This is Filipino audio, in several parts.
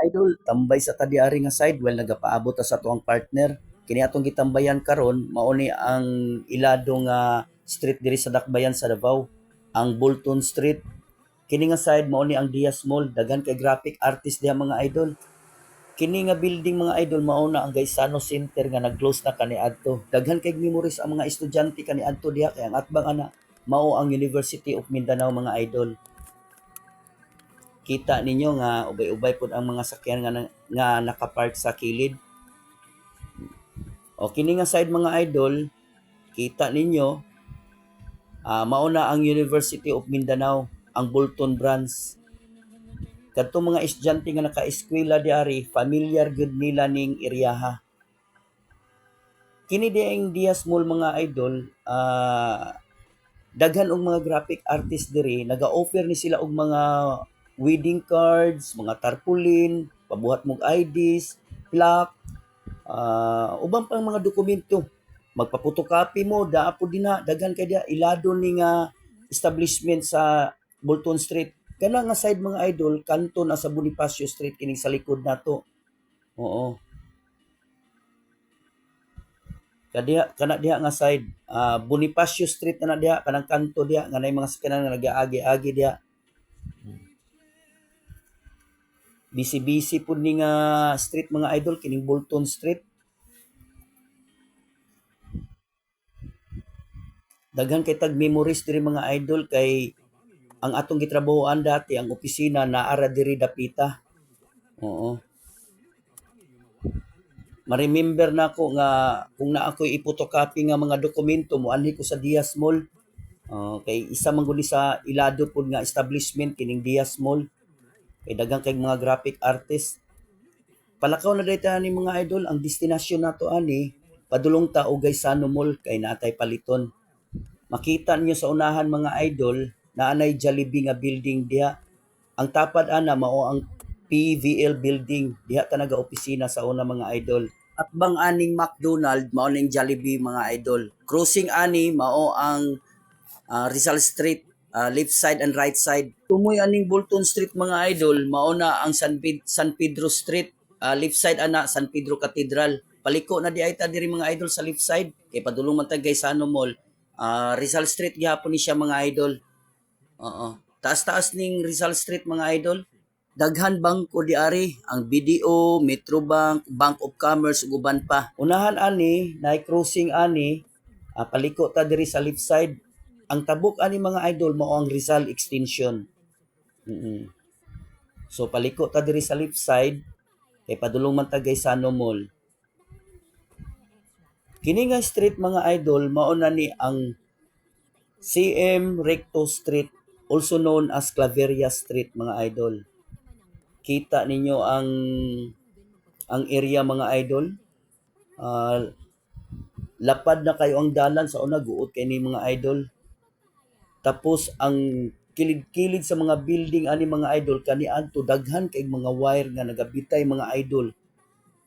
Idol, tambay sa tadiari nga side while nagapaabot ta sa tuang partner. Kini atong gitambayan karon mao ni ang ilado nga street diri sa Dakbayan sa Davao, ang Bolton Street. Kini nga side mao ni ang Diaz Mall, daghan kay graphic artist diha mga idol. Kini nga building mga idol mao na ang Gaisano Center nga nag-close na kaniadto. Daghan kay memories ang mga estudyante kaniadto diha kay ang atbang ana mao ang University of Mindanao mga idol. Kita ninyo nga ubay-ubay pud ang mga sakyan nga nakapark sa kilid. O kini nga side mga idol, kita ninyo mao na ang University of Mindanao, ang Bolton branch. Kadtong mga estudyante nga naka-eskwela diari, familiar gud nila ning eryaha. Kini diang Diaz Mall mga idol, daghan og mga graphic artist diri, naga-offer ni sila og mga wedding cards, mga tarpaulin, pabuhat mong IDs, plaque, uban pang mga dokumento. Magpapotocopy mo, daapo din na, daghan kay dia ilado ni nga establishment sa Bolton Street. Kana nga side mga idol, kanto na sa Bonifacio Street kining sa likod nato. Oo. Kana diha nga side, Bonifacio Street na diha, kanang kanto diha nga nay mga sakyanan nga nagaagi-agi diha. Busy-busy pud ni nga street mga idol kining Bolton Street. Daghan kay tag memories diri mga idol kay ang atong gitrabahoan dati ang opisina naara diri dapita. Oo. Ma-remember na ko nga kung na ako'y ipotocopy nga mga dokumento mo anhi ko sa Diaz Mall. Kay isa man gud sa ilado pud nga establishment kining Diaz Mall. Kay daghang kay mga graphic artist. Palakaw na dayta ni mga idol ang destinasyon nato ani padulong ta og Gaisano Mall kay natay paliton. Makita niyo sa unahan mga idol na anay Jollibee nga building diha. Ang tapad ana mao ang PVL building diha ta naga-opisina sa una mga idol. At bang aning McDonald mao ning Jollibee mga idol. Crossing ani mao ang Rizal Street, left side and right side. Tumoy aning Bolton Street mga idol mao na ang San Pedro Street, left side ana San Pedro Cathedral. Paliko na di ay ta diri mga idol sa left side kay padulong man ta Gaisano Mall. Rizal Street gihapon ni siya mga idol. Oo. Taas-taas ning Rizal Street mga idol. Daghan bangko diari ang BDO, Metrobank, Bank of Commerce ug uban pa. Unahan ani na crossing ani paliko ta diri sa left side. Ang tabok ani mga idol mao ang Rizal Extension. Mm-mm. So paliko ta diri sa left side kay padulong man ta Gaisano Mall. Kini nga street mga idol mao na ni ang CM Recto Street, also known as Claveria Street mga idol. Kita ninyo ang area mga idol. Lapad na kayo ang dalan sa una guot kay ni mga idol. Tapos ang kilid-kilid sa mga building ani mga idol kaniadto daghan kay mga wire nga nagabitay mga idol.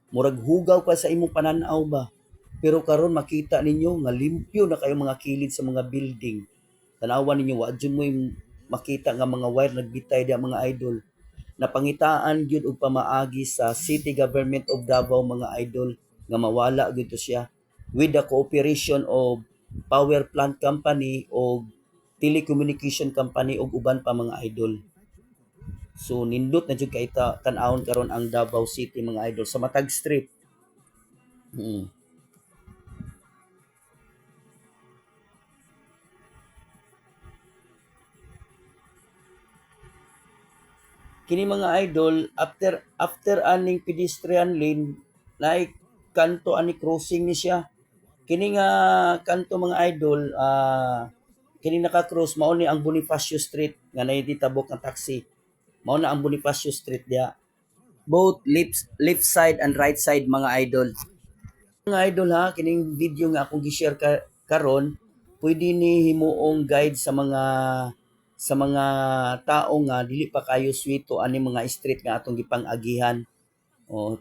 Murag hugaw pa sa imong pananaw ba. Pero karon makita ninyo nga limpyo na kayo mga kilid sa mga building. Tanawan ninyo wa jud mo makita nga mga wire nagbitay dia mga idol. Napangitaan gyud og pamaagi sa City Government of Davao mga idol nga mawala gyud siya with the cooperation of power plant company o telecommunication company ug uban pa mga idol. So nindot na jud kay tan-awon karon ang Davao City mga idol sa matag street. Kini mga idol after aning pedestrian lane naay kanto ani crossing ni siya. Kini nga kanto mga idol kini naka-cross mao ni ang Bonifacio Street nga nahitabok ng taxi. Mao na ang Bonifacio Street dia. Both left side and right side mga idol. Mga idol ha, kining video nga akong gi-share karon, pwede ni himuong guide sa mga tao nga dili pa kayo swito ani mga street nga atong gipang-agihan.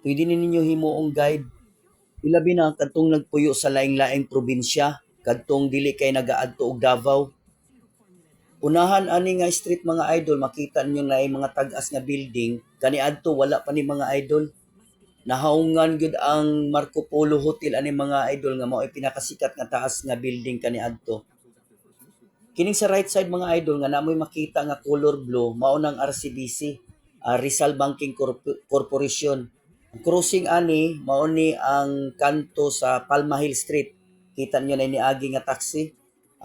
Pwede ni ninyo himuong guide. Ilabi na kadtong nagpuyo sa laing-laing probinsya, kadtong dili kay nagaadto og Davao. Unahan ani nga street mga idol, makita ninyo na ay mga tag-as nga building, kaniadto wala pa ni mga idol. Nahaungan gud ang Marco Polo Hotel ani mga idol nga mao ay pinakasikat nga taas nga building kaniadto. Kining sa right side mga idol nga namoy makita nga color blue mao nang RCBC, Rizal Banking Corporation. Ang crossing ani mao ni ang kanto sa Palma Hill Street. Kita niyo na niagi nga taxi.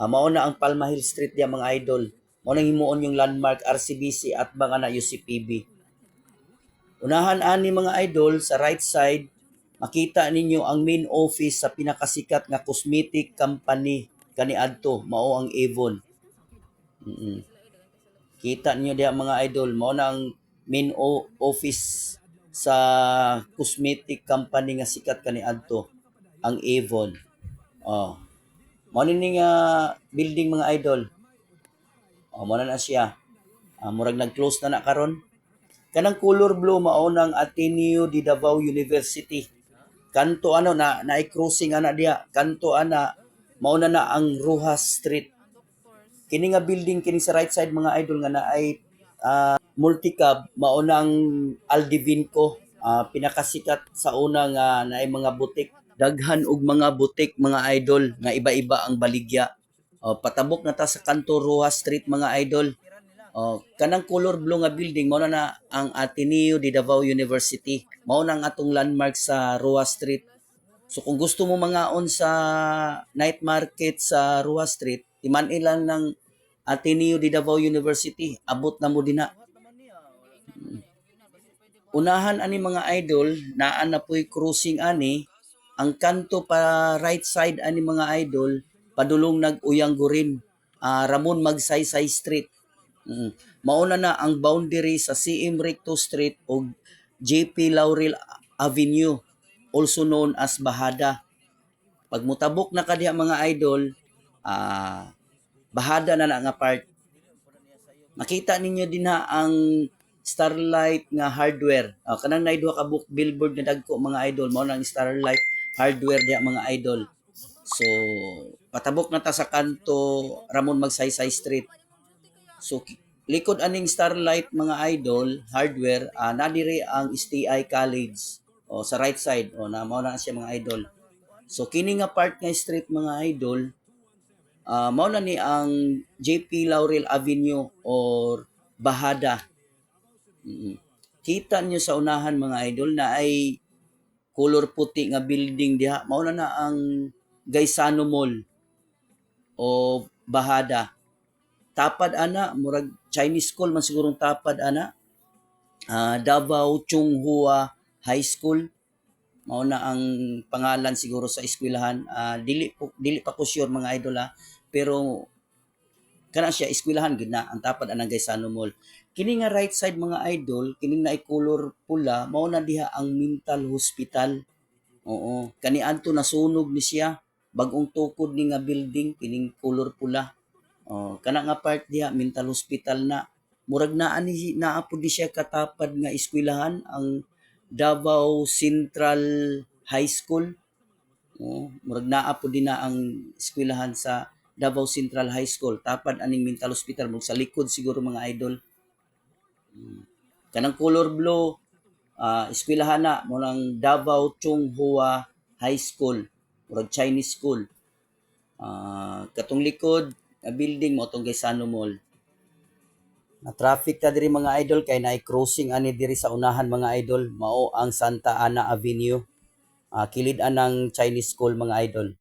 Mao na ang Palma Hill Street dia mga idol. Mao nang himuon yung landmark RCBC at mga na UCPB. Unahan ani mga idol sa right side, makita ninyo ang main office sa pinakasikat nga cosmetic company kaniadto mao ang Avon. Kita niyo diha mga idol, mao na ang main office sa cosmetic company nga sikat kaniadto, ang Avon. Mao ni nga building mga idol. Mao na siya. Murag nag-close na karon. Kanang color blue mao nang Ateneo de Davao University. Kanto na crossing ana diha. Kanto ana mao na ang Rojas Street. Kini nga building kini sa right side mga idol nga naay multicab mao nang Aldivinco. Pinakasikat sa una nga naay mga butik. Daghan og mga butik mga idol nga iba-iba ang baligya. Patabok na ta sa kanto Rojas Street mga idol. Kanang color blue nga building mao na ang Ateneo de Davao University. Mao na ang atong landmark sa Rojas Street. So kung gusto mo mangaon sa night market sa Rojas Street, timan ilan ng Ateneo de Davao University, abot na mo dinha. Unahan ani mga idol, naa na po'y crossing ani, ang kanto pa right side ani mga idol, padulong nag-uyang gurin, Ramon Magsaysay Street. Mauna na ang boundary sa CM Recto Street o JP Laurel Avenue, also known as Bahada. Pag mutabok na kadiha mga idol, Bahada na nga part. Makita ninyo din ha ang Starlight nga hardware. Kanang naidwa ka billboard nga dagko mga idol, mao nang Starlight hardware diha mga idol. So patabok na ta sa kanto Ramon Magsaysay Street. So likod aning Starlight mga idol hardware, nadiri ang STI College sa right side na mao na siya mga idol. So kini nga part nga street mga idol, mao na ni ang JP Laurel Avenue or Bahada. Kita nyo sa unahan mga idol na ay color puti nga building diha, mao na ang Gaisano Mall o Bahada. Tapad ana murag Chinese school man sigurong tapad ana. Davao Chunghua High School mao na ang pangalan siguro sa eskwelahan. Dili pa ko sure mga idol pero kana siya eskwelahan gid na ang tapad anang Gaisano Mall. Kini nga right side mga idol, kini na ay color pula, mao na diha ang mental hospital. Kaniadto nasunog ni siya, bag-ong tukod ni nga building kining color pula. Kana nga part diha mental hospital na. Murag naa pud siya katapad nga eskwelahan ang Davao Central High School. Murag naa pud din na ang eskwelahan sa Davao Central High School. Tapad aning mental hospital murag sa likod siguro mga idol. Kanang color blue, eskwelahan na mo ng Davao Chunghua High School, murag Chinese school. Katong likod building mo tong Gaisano Mall. Na traffic ta diri mga idol kay naay crossing ani diri sa unahan mga idol, mao ang Santa Ana Avenue. Kilid anang Chinese school mga idol.